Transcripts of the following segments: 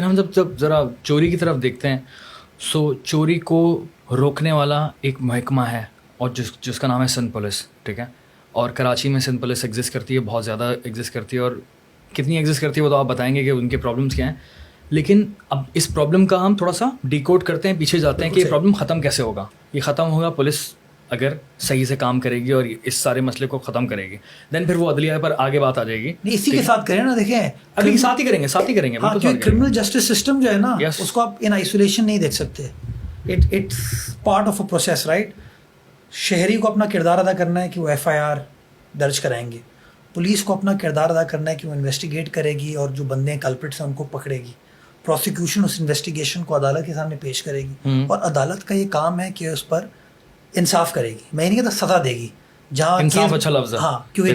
ہم جب ذرا چوری کی طرف دیکھتے ہیں سو چوری کو روکنے والا ایک محکمہ ہے اور جس کا نام ہے سندھ پولیس, ٹھیک ہے. اور کراچی میں سندھ پولیس ایگزسٹ کرتی ہے, بہت زیادہ ایگزسٹ کرتی ہے, اور کتنی ایگزسٹ کرتی ہے وہ تو آپ بتائیں گے کہ ان کے پرابلمس کیا ہیں. لیکن اب اس پرابلم کا ہم تھوڑا سا ڈیکوڈ کرتے ہیں, پیچھے جاتے ہیں کہ یہ پرابلم ختم کیسے ہوگا. یہ ختم ہوگا پولیس اگر صحیح سے کام کرے گی اور اس سارے مسئلے کو ختم کرے گی, دین پھر وہ عدلیہ پر آگے بات آ جائے گی. نہیں اسی کے ساتھ کریں نا, دیکھیں ابھی ساتھ ہی کریں گے. کرمنل جسٹس سسٹم جو ہے نا اس کو آپ ان آئسولیشن نہیں دیکھ سکتے. It's part of a process, right. شہری کو اپنا کردار ادا کرنا ہے کہ وہ ایف آئی آر درج کرائیں گے, پولیس کو اپنا کردار ادا کرنا ہے کہ وہ انویسٹیگیٹ کرے گی اور جو بندے کلپرٹس ہیں ان کو پکڑے گی. پروسیکیوشن اس انویسٹیگیشن کو عدالت کے سامنے پیش کرے گی, اور عدالت کا یہ کام ہے کہ اس پر انصاف کرے گی. میں نہیں کہتا سزا دے گی, جہاں انصاف اچھا لفظ ہے, ہاں, کیونکہ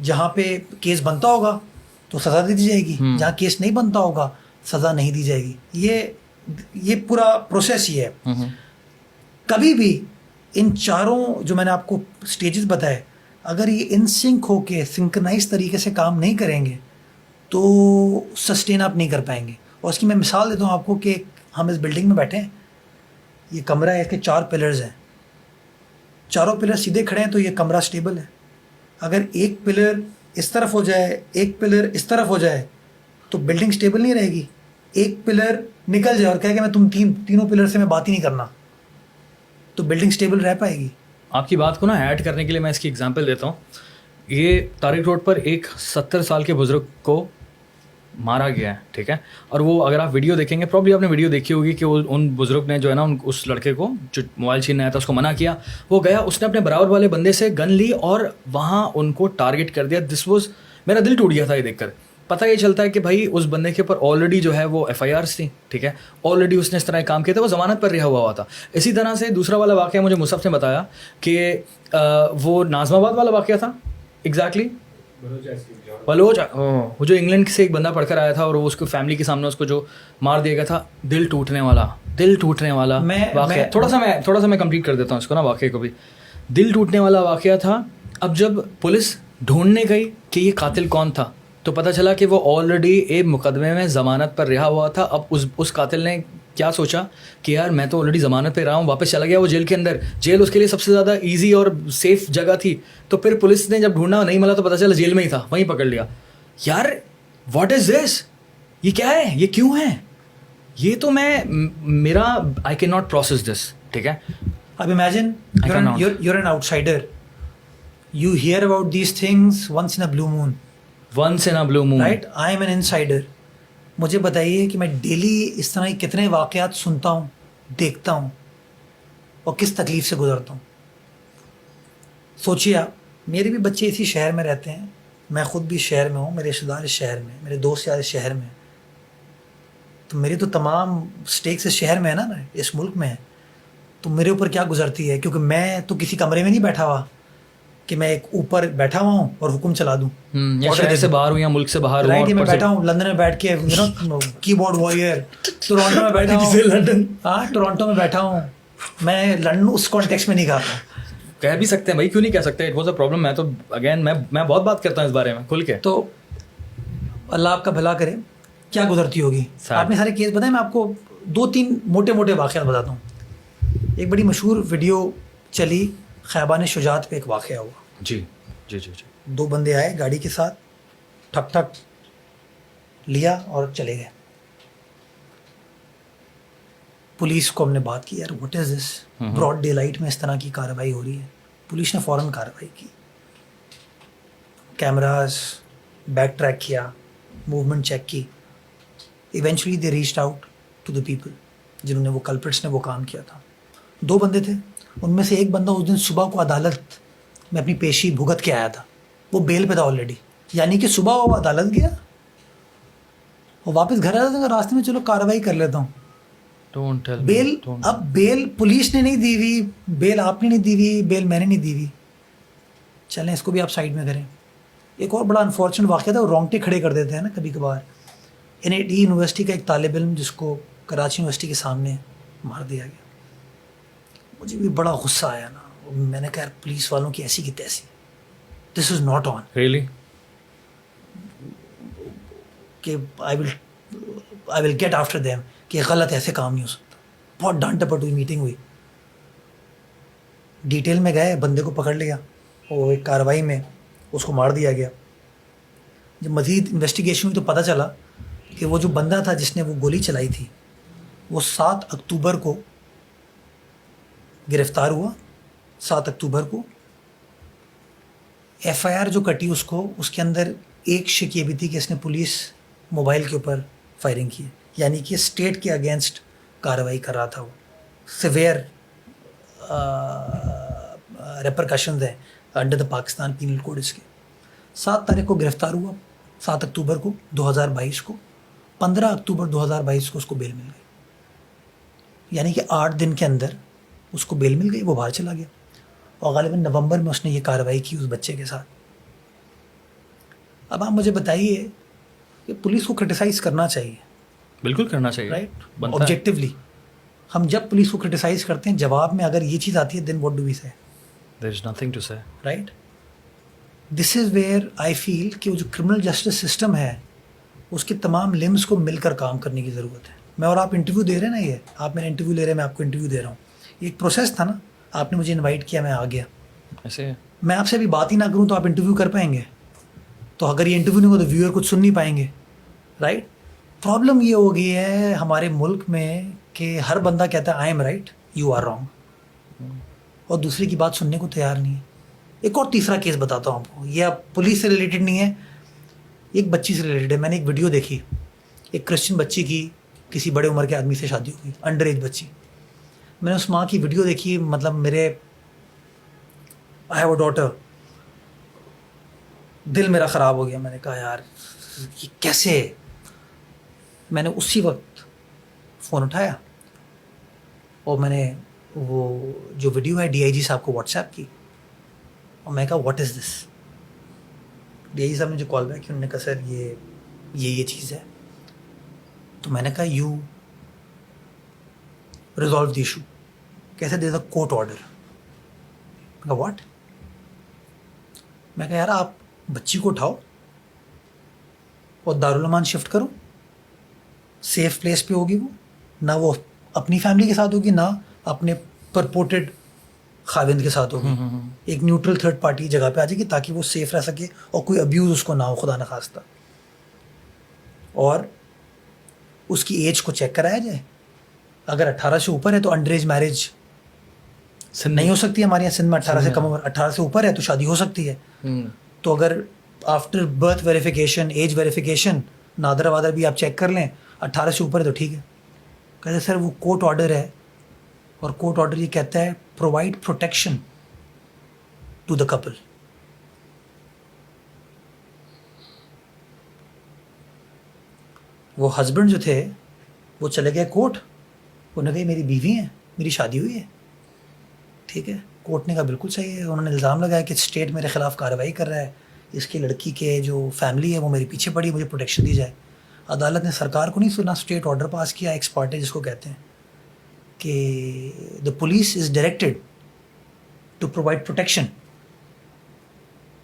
جہاں پہ کیس بنتا ہوگا تو سزا دے دی جائے گی, جہاں کیس نہیں بنتا ہوگا سزا نہیں دی جائے گی. یہ پورا پروسیس ہی ہے. کبھی بھی ان چاروں جو میں نے آپ کو سٹیجز بتائے, اگر یہ ان سنک ہو کے سنکرنائز طریقے سے کام نہیں کریں گے تو سسٹین آپ نہیں کر پائیں گے. اور اس کی میں مثال دیتا ہوں آپ کو کہ ہم اس بلڈنگ میں بیٹھے ہیں, یہ کمرہ ہے, اس کے 4 پلرز ہیں, چاروں پلر سیدھے کھڑے ہیں تو یہ کمرہ سٹیبل ہے. اگر ایک پلر اس طرف ہو جائے, ایک پلر اس طرف ہو جائے تو بلڈنگ سٹیبل نہیں رہے گی. ایک پلر نکل جائے اور کہے کہ میں تینوں پلر سے میں بات ہی نہیں کرنا, تو بلڈنگ سٹیبل رہ پائے گی. آپ کی بات کو نا ایڈ کرنے کے لیے میں اس کی ایگزامپل دیتا ہوں. یہ طارق روڈ پر ایک 70 سال کے بزرگ کو مارا گیا ہے, ٹھیک ہے. اور وہ اگر آپ ویڈیو دیکھیں گے, پرابلی آپ نے ویڈیو دیکھی ہوگی کہ وہ ان بزرگ نے جو ہے نا اس لڑکے کو جو موبائل چھیننا آیا تھا اس کو منع کیا. وہ گیا, اس نے اپنے برابر والے بندے سے گن لی اور وہاں ان کو ٹارگیٹ کر دیا. دس واز, میرا دل ٹوٹ گیا تھا یہ دیکھ کر. پتہ یہ چلتا ہے کہ بھائی اس بندے کے اوپر آلریڈی جو ہے وہ ایف آئی آرس تھیں, ٹھیک ہے. آلریڈی اس نے اس طرح کام کیا تھا, وہ ضمانت پر رہا ہوا تھا. اسی طرح سے دوسرا والا واقعہ مجھے مصعب نے بتایا کہ وہ ناظم آباد والا واقعہ تھا. ایگزیکٹلی بلوچ, وہ جو انگلینڈ سے ایک بندہ پڑھ کر آیا تھا اور وہ اس کو فیملی کے سامنے اس کو جو مار دیا گیا تھا. دل ٹوٹنے والا واقعہ. تھوڑا سا میں کمپلیٹ کر دیتا ہوں اس کو نا, واقعے کو بھی. دل ٹوٹنے والا واقعہ تھا. اب جب پولیس ڈھونڈنے گئی کہ یہ قاتل کون تھا تو پتہ چلا کہ وہ آلریڈی ایک مقدمے میں ضمانت پر رہا ہوا تھا. اب اس قاتل نے کیا سوچا کہ یار میں تو آلریڈی ضمانت پہ رہا ہوں, واپس چلا گیا وہ جیل کے اندر. جیل اس کے لیے سب سے زیادہ ایزی اور سیف جگہ تھی. تو پھر پولیس نے جب ڈھونڈا نہیں ملا تو پتہ چلا جیل میں ہی تھا, وہیں پکڑ لیا. یار واٹ از دس, یہ کیا ہے, یہ کیوں ہے, یہ تو میرا I can not process this, ٹھیک ہے. اب imagine you're an outsider, you hear about these things once in a blue moon, right? I am an insider. مجھے بتائیے کہ میں ڈیلی اس طرح کے کتنے واقعات سنتا ہوں, دیکھتا ہوں اور کس تکلیف سے گزرتا ہوں. سوچیے آپ, میرے بھی بچے اسی شہر میں رہتے ہیں, میں خود بھی شہر میں ہوں, میرے رشتہ دار اس شہر میں, میرے دوست یار اس شہر میں, تو میری تو تمام اسٹیکس اس شہر میں ہے نا, اس ملک میں ہے. تو میرے اوپر کیا گزرتی ہے, کیونکہ میں تو کسی کمرے میں نہیں بیٹھا ہوا کہ میں ایک اوپر بیٹھا ہوا ہوں اور حکم چلا دوں, شہر سے باہر ہوں یا ملک سے باہر ہوں. میں بیٹھا ہوں لندن میں بیٹھ کے, کی بورڈ وارئر. ٹورانٹو میں بیٹھا ہوں, ٹورانٹو میں بیٹھا ہوں. میں لندن اس کانٹیکس میں نہیں کہا. کہہ بھی سکتے ہیں بھائی, کیوں نہیں کہہ سکتے, اٹ واز اے پرابلم. میں تو اگین میں بہت بات کرتا ہوں اس بارے میں کھل کے. تو اللہ آپ کا بھلا کرے. کیا گزرتی ہوگی, آپ نے سارے کیس بتائے, میں آپ کو 2-3 موٹے واقعات بتاتا ہوں. ایک بڑی مشہور ویڈیو چلی, خیبان شجاعت پہ ایک واقعہ ہوا. جی. 2 بندے آئے گاڑی کے ساتھ, ٹھک لیا اور چلے گئے. پولیس کو ہم نے بات کی, یار what is this, broad daylight اس طرح کی کارروائی ہو رہی ہے. پولیس نے فوراً کارروائی کی, کیمراز بیک ٹریک کیا, موومنٹ چیک کی. Eventually they reached out to the people جنہوں نے وہ کلپرٹس نے وہ کام کیا تھا. 2 بندے تھے, ان میں سے ایک بندہ اس دن صبح کو عدالت میں اپنی پیشی بھگت کے آیا تھا. وہ بیل پہ تھا آلریڈی, یعنی کہ صبح وہ عدالت گیا اور واپس گھر آیا تھا. راستے میں چلو کارروائی کر لیتا ہوں. بیل, اب بیل پولیس نے نہیں دی ہوئی, بیل آپ نے نہیں دی ہوئی, بیل میں نے نہیں دی ہوئی, چلیں اس کو بھی آپ سائڈ میں کریں. ایک اور بڑا انفارچونیٹ واقعہ تھا, وہ رونگٹے کھڑے کر دیتے ہیں نا کبھی کبھار. NIT یونیورسٹی کا ایک طالب علم جس کو کراچی یونیورسٹی کے سامنے مار دیا گیا. مجھے بھی بڑا غصہ آیا نا, میں نے کہا پولیس والوں کی ایسی کی تیسی, دس از ناٹ آن. ریئلی کہ آئی ول گیٹ آفٹر دیم, کہ غلط ایسے کام نہیں ہو سکتا. بہت ڈانٹ ڈپٹ ہوئی, میٹنگ ہوئی, ڈیٹیل میں گئے, بندے کو پکڑ لیا, اور ایک کارروائی میں اس کو مار دیا گیا. جب مزید انویسٹیگیشن ہوئی تو پتہ چلا کہ وہ جو بندہ تھا جس نے وہ گولی چلائی تھی وہ 7 اکتوبر کو گرفتار ہوا. 7 اکتوبر کو ایف آئی آر جو کٹی اس کو, اس کے اندر ایک شک یہ بھی تھی کہ اس نے پولیس موبائل کے اوپر فائرنگ کی, یعنی کہ اسٹیٹ کے اگینسٹ کارروائی کر رہا تھا. وہ سیویئر ریپرکشنز ہیں under the Pakistan penal code اس کے. 7 تاریخ کو گرفتار ہوا, 7 اکتوبر کو 2022 کو. 15 اکتوبر 2022 کو اس کو بیل مل گئی, یعنی کہ 8 دن کے اندر اس کو بیل مل گئی, وہ باہر چلا گیا. اور غالباً نومبر میں اس نے یہ کارروائی کی اس بچے کے ساتھ. اب آپ مجھے بتائیے کہ پولیس کو کرٹیسائز کرنا چاہیے, بالکل کرنا چاہیے, رائٹ, آبجیکٹیولی. ہم جب پولیس کو کرٹیسائز کرتے ہیں, جواب میں اگر یہ چیز آتی ہے دین what do we say, there is nothing to say, right. This is where I feel کہ وہ جو کرمنل جسٹس سسٹم ہے اس کے تمام لمز کو مل کر کام کرنے کی ضرورت ہے. میں اور آپ انٹرویو دے رہے ہیں نا, یہ آپ میرا انٹرویو لے رہے ہیں, میں آپ کو انٹرویو دے رہا ہوں. یہ ایک پروسیس تھا نا, آپ نے مجھے انوائٹ کیا, میں آ گیا. ایسے میں آپ سے ابھی بات ہی نہ کروں تو آپ انٹرویو کر پائیں گے؟ تو اگر یہ انٹرویو نہیں ہو تو ویور کچھ سن نہیں پائیں گے, رائٹ. پرابلم یہ ہو گئی ہے ہمارے ملک میں کہ ہر بندہ کہتا ہے I am right, you are wrong, اور دوسرے کی بات سننے کو تیار نہیں ہے. ایک اور تیسرا کیس بتاتا ہوں آپ کو, یہ اب پولیس سے ریلیٹڈ نہیں ہے, ایک بچی سے ریلیٹڈ ہے. میں نے ایک ویڈیو دیکھی, ایک کرسچن بچی کی کسی بڑے عمر کے آدمی سے شادی ہو گئی, انڈر ایج بچی. میں نے اس ماں کی ویڈیو دیکھی, مطلب میرے آئی ہیو اے ڈاٹر, دل میرا خراب ہو گیا. میں نے کہا یار یہ کیسے. میں نے اسی وقت فون اٹھایا اور میں نے وہ جو ویڈیو ہے ڈی آئی جی صاحب کو واٹس ایپ کی, اور میں کہا what is this. D I جی صاحب نے جو کال بیک کی, انہوں نے کہا سر یہ چیز ہے. تو میں نے کہا یو ریزالو دی ایشو. کیسے دے دا کورٹ آرڈر. میں کہا واٹ. میں کہا یار آپ بچی کو اٹھاؤ اور دارالمان شفٹ کرو, سیف پلیس پہ ہوگی وہ, نہ وہ اپنی فیملی کے ساتھ ہوگی نہ اپنے پرپورٹڈ خاوند کے ساتھ ہوگی. ایک نیوٹرل تھرڈ پارٹی جگہ پہ آ جائے گی تاکہ وہ سیف رہ سکے اور کوئی ابیوز اس کو نہ ہو, خدا نخواستہ. اور اس کی ایج کو چیک کرایا جائے. اگر 18 سے اوپر ہے تو انڈر ایج میرج نہیں ہو سکتی ہمارے یہاں سندھ میں. 18 سے کم عمر, 18 سے اوپر ہے تو شادی ہو سکتی ہے. تو اگر after birth verification, age verification, NADRA وادر بھی آپ چیک کر لیں, 18 سے اوپر ہے تو ٹھیک ہے. کہتے سر وہ کورٹ آرڈر ہے, اور کورٹ آرڈر یہ کہتا ہے provide protection to the couple. وہ ہسبینڈ جو تھے وہ چلے گئے کورٹ, انہوں نے کہا میری بیوی ہیں, میری شادی ہوئی ہے, ٹھیک ہے. کورٹ نے کہا بالکل صحیح ہے. انہوں نے الزام لگایا کہ اسٹیٹ میرے خلاف کارروائی کر رہا ہے, اس کی لڑکی کے جو فیملی ہے وہ میرے پیچھے پڑی, مجھے پروٹیکشن دی جائے. عدالت نے سرکار کو نہیں سنا, اسٹیٹ آرڈر پاس کیا, ایکس پارٹے جس کو کہتے ہیں, کہ the police is directed to provide protection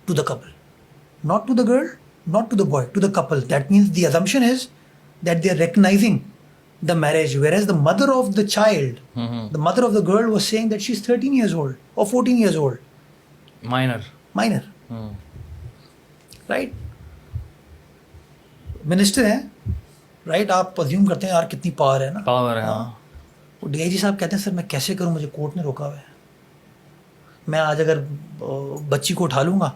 to the couple, not to the girl, not to the boy, to the couple. That means the assumption is that they are recognizing the marriage, whereas the mother of the child, the mother of the girl was saying that she's 13 years old or 14 years old. Minor. Right? Minister ہیں, right, آپ assume کرتے ہیں یار کتنی power ہے نا. Power ہے. وہ ڈی آئی جی صاحب کہتے ہیں سر میں کیسے کروں, مجھے کورٹ نے روکا ہوا ہے. میں آج اگر بچی کو اٹھا لوں گا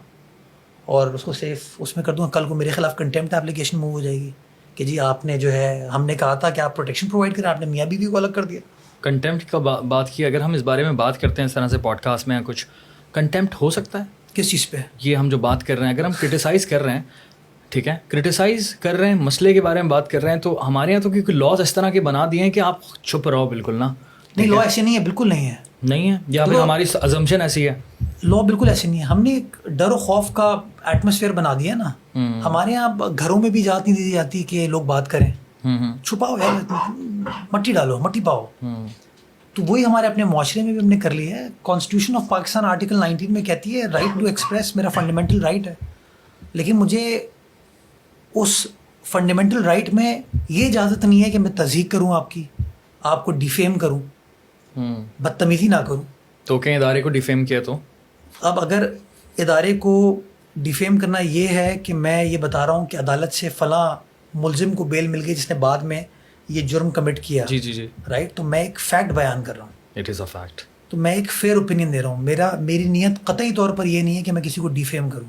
اور اس کو سیف اس میں کر دوں گا, کل کو میرے خلاف کنٹیمپٹ اپلیکیشن موو ہو جائے گی کہ جی آپ نے جو ہے, ہم نے کہا تھا کہ آپ پروٹیکشن پرووائڈ کریں, آپ نے میاں بیوی کو الگ کر دیا. کنٹیمپٹ کا بات کی, اگر ہم اس بارے میں بات کرتے ہیں اس طرح سے پوڈ کاسٹ میں, کچھ کنٹیمپٹ ہو سکتا ہے کس چیز پہ؟ یہ ہم جو بات کر رہے ہیں, اگر ہم کرٹیسائز کر رہے ہیں, ٹھیک ہے, کرٹیسائز کر رہے ہیں, مسئلے کے بارے میں بات کر رہے ہیں, تو ہمارے یہاں تو کیونکہ لاز اس طرح کے بنا دیے ہیں کہ آپ چھپ رہو بالکل نا. نہیں, لا ایسے نہیں ہے, بالکل نہیں ہے, نہیں ہے, یا پھر ہماری ازمپشن ایسی ہے. لا بالکل ایسے نہیں ہے. ہم نے ایک ڈر و خوف کا ایٹماسفیئر بنا دیا نا. ہمارے یہاں گھروں میں بھی اجازت نہیں دی جاتی کہ لوگ بات کریں. چھپاؤ یار, مٹی ڈالو, مٹی پاؤ. تو وہی ہمارے اپنے معاشرے میں بھی ہم نے کر لیا ہے. کانسٹیٹیوشن آف پاکستان آرٹیکل 19 میں کہتی ہے رائٹ ٹو ایکسپریس میرا فنڈامنٹل رائٹ ہے, لیکن مجھے اس فنڈامنٹل رائٹ میں یہ اجازت نہیں ہے کہ میں تذیق کروں آپ کی, آپ کو ڈیفیم کروں, بدتمیزی نہ کروں. تو کہیں ادارے کو ڈیفیم کیا تو اب اگر ادارے کو ڈیفیم کرنا یہ ہے کہ میں یہ بتا رہا ہوں کہ عدالت سے فلاں ملزم کو بیل مل گئی جس نے بعد میں یہ جرم کمٹ کیا, جی جی جی, رائٹ, تو میں ایک فیکٹ بیان کر رہا ہوں, اٹ از اے فیکٹ. تو میں ایک فیئر اوپینین دے رہا ہوں. میری نیت قطعی طور پر یہ نہیں ہے کہ میں کسی کو ڈیفیم کروں.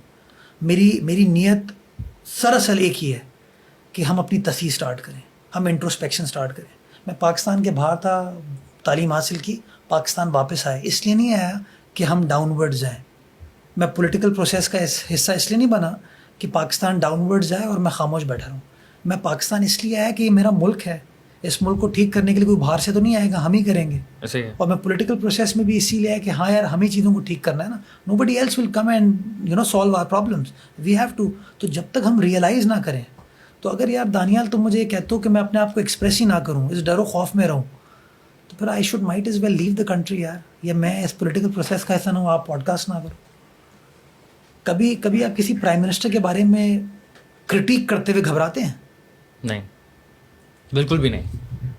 میری نیت سراصل ایک ہی ہے کہ ہم اپنی تصحیح سٹارٹ کریں, ہم انٹروسپیکشن سٹارٹ کریں. میں پاکستان کے باہر تھا, تعلیم حاصل کی, پاکستان واپس آئے. اس لیے نہیں آیا کہ ہم ڈاؤن ورڈ جائیں. میں پولیٹیکل پروسیس کا حصہ اس لیے نہیں بنا کہ پاکستان ڈاؤن ورڈ جائے اور میں خاموش بیٹھا رہوں. میں پاکستان اس لیے آیا کہ یہ میرا ملک ہے, اس ملک کو ٹھیک کرنے کے لیے کوئی باہر سے تو نہیں آئے گا, ہم ہی کریں گے. ایسے ہی اور میں پولیٹیکل پروسیس میں بھی اسی لیے ہے کہ ہاں یار ہمیں چیزوں کو ٹھیک کرنا ہے نا. Nobody else will come and solve our problems, we have to. تو جب تک ہم ریئلائز نہ کریں, تو اگر یار دانیال تم مجھے یہ کہتے ہو کہ میں اپنے آپ کو ایکسپریس ہی نہ کروں, اس ڈر و خوف میں رہوں, تو پھر I should might as well leave the country یار, یا میں اس پولیٹیکل پروسیس کا ایسا نہ ہوں آپ پوڈ کاسٹ نہ کرو. کبھی آپ کسی پرائم منسٹر کے بارے میں کرٹیک کرتے ہوئے گھبراتے ہیں؟ نہیں, بالکل بھی نہیں.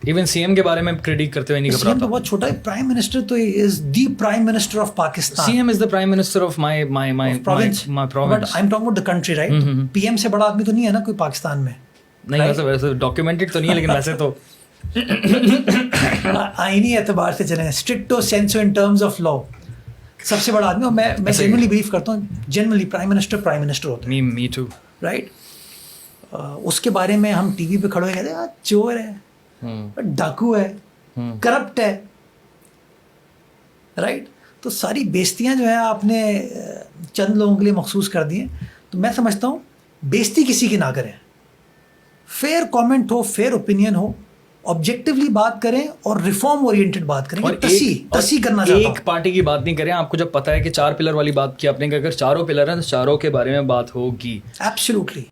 ایون سی ایم کے بارے میں کرٹیک کرتے ہوئے نہیں سی ایم گھبراتا. تو بہت چھوٹا ہے, پرائم منسٹر تو is the prime minister of Pakistan. C M is the prime minister of my province. But I'm talking about the country, right? P M سے بڑا آدمی تو نہیں ہے نا کوئی پاکستان میں. نہیں ویسے ڈاکیومنٹڈ تو نہیں ہے, لیکن ویسے تو آئینی اعتبار سے چلیں, اسٹرکٹو سینسو ان ٹرمز آف لا, سب سے بڑا آدمی. اور میں جنرلی بلیو کرتا ہوں, جنرلی پرائم منسٹر ہوتا ہے. Me to, right. اس کے بارے میں ہم ٹی وی پہ کھڑے ہوئے کہتے ہیں چور ہے, ڈاکو ہے, کرپٹ ہے, رائٹ. تو ساری بیزتیاں جو ہیں آپ نے چند لوگوں کے لیے مخصوص کر دی ہیں. تو میں سمجھتا ہوں بیزتی کسی کی نہ کریں, فیئر کامنٹ ہو, فیئر اوپینین ہو, آبجیکٹیولی بات کریں اور ریفارم اورینٹڈ بات کریں. اور تصحیح کرنا چاہتا ہوں. ایک پارٹی کی بات نہیں کریں. آپ کو جب پتا ہے کہ 4 پلر والی بات کی آپ نے, کہ اگر چاروں پلر ہیں تو چاروں کے بارے میں بات ہوگی. ایبسلیوٹلی.